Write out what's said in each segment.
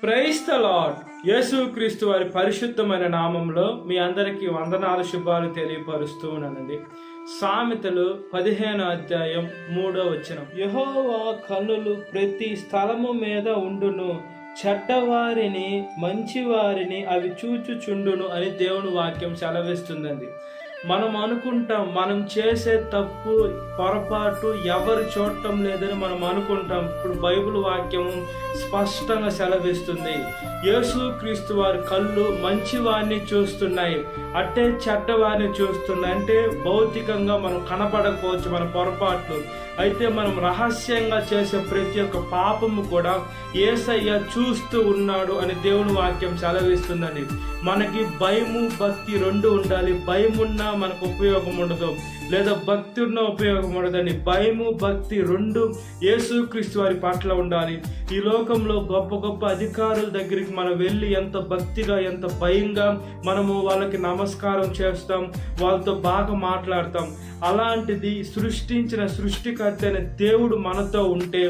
Praise the lord. యేసుక్రీస్తు వారి పరిశుద్ధమైన నామంలో మీ అందరికీ వందనాలు, శుభాలు తెలియపరుస్తూ ఉన్నానండి. సామెతలు 15వ అధ్యాయం 3వ వచనం. యెహోవా కన్నులు ప్రతి స్థలము మీద ఉండును, చెడ్డవారిని మంచివారిని అవి చూచుచుండును అని దేవుని వాక్యం సెలవిస్తుందండి. మనం అనుకుంటాం మనం చేసే తప్పు పొరపాటు ఎవరు చూడటం లేదని మనం అనుకుంటాం. ఇప్పుడు బైబిల్ వాక్యం స్పష్టంగా సెలవిస్తుంది, యేసుక్రీస్తు వారి కళ్ళు మంచివారిని చూస్తున్నాయి, అట్టే చెడ్డవారిని చూస్తున్నాయి. అంటే భౌతికంగా మనం కనపడకపోవచ్చు మన పొరపాట్లు, అయితే మనం రహస్యంగా చేసే ప్రతి ఒక్క పాపము కూడా యేసయ్య చూస్తూ ఉన్నాడు అని దేవుని వాక్యం సెలవిస్తుందండి. మనకి భయము భక్తి రెండు ఉండాలి. భయం ఉన్నా మనకు ఉపయోగం ఉండదు, లేదా భక్తి ఉన్న ఉపయోగం ఉండదండి. భయము భక్తి రెండు యేసుక్రీస్తు వారి పట్ల ఉండాలి. ఈ లోకంలో గొప్ప గొప్ప అధికారుల దగ్గరికి మనం వెళ్ళి ఎంత భక్తిగా ఎంత భయంగా మనము వాళ్ళకి నమస్కారం చేస్తాం, వాళ్ళతో బాగా మాట్లాడతాం. అలాంటిది సృష్టించిన సృష్టికర్త అయిన దేవుడు మనతో ఉంటే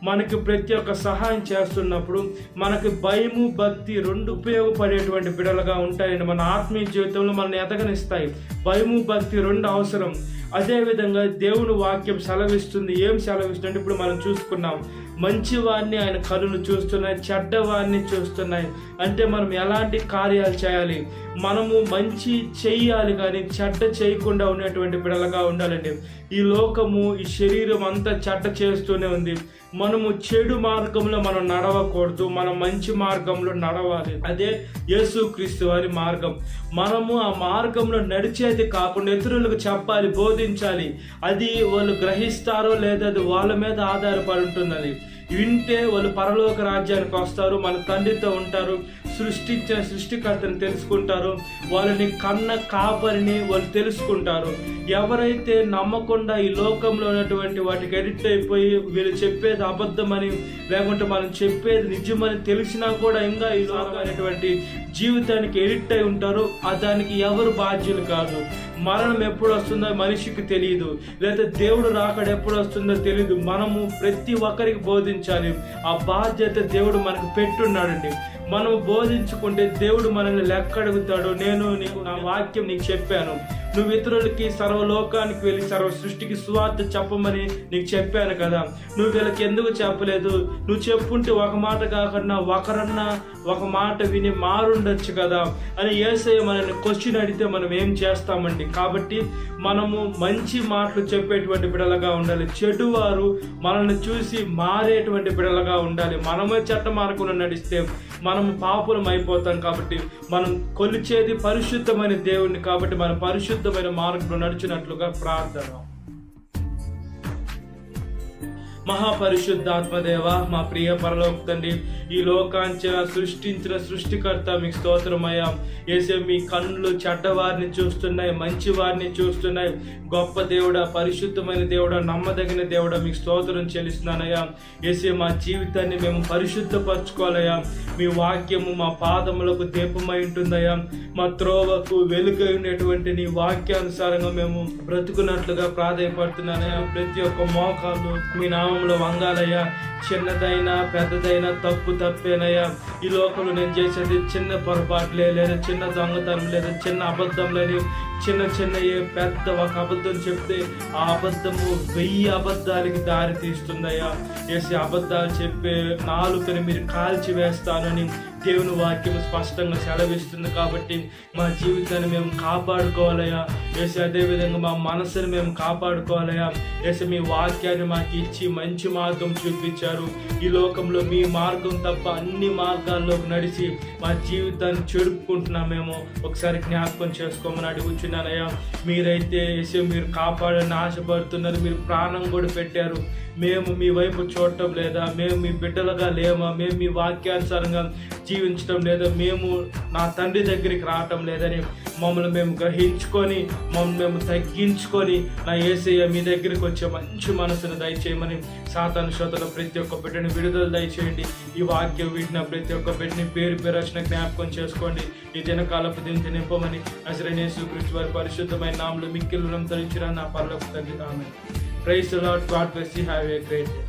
మనకి ప్రతి ఒక్క సహాయం చేస్తున్నప్పుడు మనకి భయము భక్తి రెండు ఉపయోగపడేటువంటి బిడలుగా ఉంటాయండి. మన ఆత్మీయ జీవితంలో మనల్ని ఎదగనిస్తాయి. భయము భక్తి రెండు అవసరం. అదేవిధంగా దేవుని వాక్యం సెలవిస్తుంది. ఏం సెలవిస్తుంది? ఇప్పుడు మనం చూసుకున్నాం, మంచివాడిని ఆయన కనులు చూస్తున్నాయి, చెడ్డవాడిని చూస్తున్నాయి. అంటే మనం ఎలాంటి కార్యాలు చేయాలి? మనము మంచి చెయ్యాలి కానీ చెడ్డ చేయకుండా ఉండేటువంటి బిడలుగా ఉండాలండి. ఈ లోకము ఈ శరీరం అంతా చెడ్డ చేస్తూనే ఉంది. మనము చెడు మార్గంలో మనం నడవకూడదు, మనం మంచి మార్గంలో నడవాలి. అదే యేసుక్రీస్తు వారి మార్గం. మనము ఆ మార్గంలో నడిచేది కాకుండా ఇతరులకు చెప్పాలి, బోధించాలి. అది వాళ్ళు గ్రహిస్తారో లేదా అది వాళ్ళ మీద ఆధారపడి ఉంటుందని. వింటే వాళ్ళు పరలోక రాజ్యానికి వస్తారు, మన తండ్రితో ఉంటారు, సృష్టించిన సృష్టికర్తని తెలుసుకుంటారు, వాళ్ళని కన్న కాపరిని వాళ్ళు తెలుసుకుంటారు. ఎవరైతే నమ్మకుండా ఈ లోకంలో ఉన్నటువంటి వాటికి ఎడిక్ట్ అయిపోయి వీళ్ళు చెప్పేది అబద్ధమని లేకుంటే మనం చెప్పేది నిజమని తెలిసినా కూడా ఇంకా ఈ లోకమైనటువంటి జీవితానికి ఎడిక్ట్ అయి ఉంటారు. దానికి ఎవరు బాధ్యులు కాదు. మరణం ఎప్పుడు వస్తుందో మనిషికి తెలియదు, లేదా దేవుడు రాకడ ఎప్పుడు వస్తుందో తెలియదు. మనము ప్రతి ఒక్కరికి బోధించాలి. ఆ బాధ్యత దేవుడు మనకు పెట్టున్నాడండి. మనం బోధించుకుంటే దేవుడు మనల్ని లెక్క అడుగుతాడు. నేను నీకు నా వాక్యం నీకు చెప్పాను, నువ్వు ఇతరులకి సర్వలోకానికి వెళ్ళి సర్వ సృష్టికి సువార్త చెప్పమని నీకు చెప్పాను కదా, నువ్వు వీళ్ళకి ఎందుకు చెప్పలేదు? నువ్వు చెప్పుంటే ఒక మాట కాకుండా ఒకరన్నా ఒక మాట విని మారుండొచ్చు కదా అని యేసయ్య మనల్ని క్వశ్చన్ అడిగితే మనం ఏం చేస్తామండి? కాబట్టి మనము మంచి మాటలు చెప్పేటువంటి బిడలుగా ఉండాలి. చెడువారు మనల్ని చూసి మారేటువంటి బిడలుగా ఉండాలి. మనమే చెడ్డ మార్గంలో నడిస్తే మనము పాపులం అయిపోతాం. కాబట్టి మనం కొలిచేది పరిశుద్ధమైన దేవుణ్ణి, కాబట్టి మనం పరిశుద్ధమైన మార్గంలో నడిచినట్లుగా ప్రార్థన. మహాపరిశుద్ధాత్మదేవ, మా ప్రియ పరలోక తండ్రి, ఈ లోకాంచిన సృష్టించిన సృష్టికర్త మీకు స్తోత్రమయ్యా. యేసే మీ కన్నులు చెడ్డవారిని చూస్తున్నాయి, మంచి వారిని చూస్తున్నాయి. గొప్ప దేవుడా, పరిశుద్ధమైన దేవుడా, నమ్మదగిన దేవుడా, మీకు స్తోత్రం చెల్లిస్తున్నానయ్యా. యేసే మా జీవితాన్ని మేము పరిశుద్ధపరచుకోవాలయ్యా. మీ వాక్యము మా పాదములకు దీపమై ఉంటుందయ్యా. మా త్రోవకు వెలుగై ఉండేటువంటి నీ వాక్యానుసారంగా మేము బ్రతుకున్నట్లుగా ప్రాధాయపడుతున్నానయ్యా. ప్రతి ఒక్క మోకాలు మీ నామంలో వంగాలయ్యా. చిన్నదైనా పెద్దదైనా తప్పేనయ్యా. ఈ లోకంలో నేను చేసేది చిన్న పొరపాట్లే, లేదా చిన్న దొంగతనం, లేదా చిన్న అబద్ధంలని, చిన్న పెద్ద ఒక అబద్ధం చెప్తే ఆ అబద్ధము 1000 అబద్ధాలకి దారి తీస్తుందయ్యా. వేసి అబద్ధాలు చెప్పే నాలుకని మీరు కాల్చి వేస్తానని దేవుని వాక్యం స్పష్టంగా సెలవిస్తుంది. కాబట్టి మా జీవితాన్ని మేము కాపాడుకోవాలయ్యా. వేసి అదేవిధంగా మా మనసుని మేము కాపాడుకోవాలయ్యా. వేసి మీ వాక్యాన్ని మాకు ఇచ్చి మంచి మార్గం చూపించారు. ఈ లోకంలో మీ మార్గం తప్ప అన్ని మార్గాల్లోకి నడిచి మా జీవితాన్ని చెడుపుకుంటున్నాం. మేము ఒకసారి జ్ఞాపకం చేసుకోమని అడుగుచున్నానయ్యా. మీరైతే వేసి మీరు కాపాడని ఆశపడుతున్నారు, మీరు ప్రాణం కూడా పెట్టారు. మేము మీ వైపు చూడటం లేదా? మేము మీ బిడ్డలుగా లేమా? మేము మీ వాక్యానుసారంగా జీవించడం లేదా? మేము నా తండ్రి దగ్గరికి రావటం లేదని మమ్మల్ని మేము గ్రహించుకొని మమ్మల్ని మేము తగ్గించుకొని నా యేసయ్య మీ దగ్గరికి వచ్చే మంచి మనసును దయచేయమని సాతాను శోధన ప్రతి ఒక్క బిడ్డని విడుదల దయచేయండి. ఈ వాక్యం వీటిన ప్రతి ఒక్క బిడ్డని పేరు వచ్చిన జ్ఞాపకం చేసుకోండి. ఈ దినకాలపు దీనికి నింపమని నజరేయుడైన యేసుక్రీస్తు వారి పరిశుద్ధమైన నామములో మిక్కిలి రుణం తరించిన నా పరలోక తండ్రి. ఆమేన్. Praise the Lord. God bless you. Have a great day.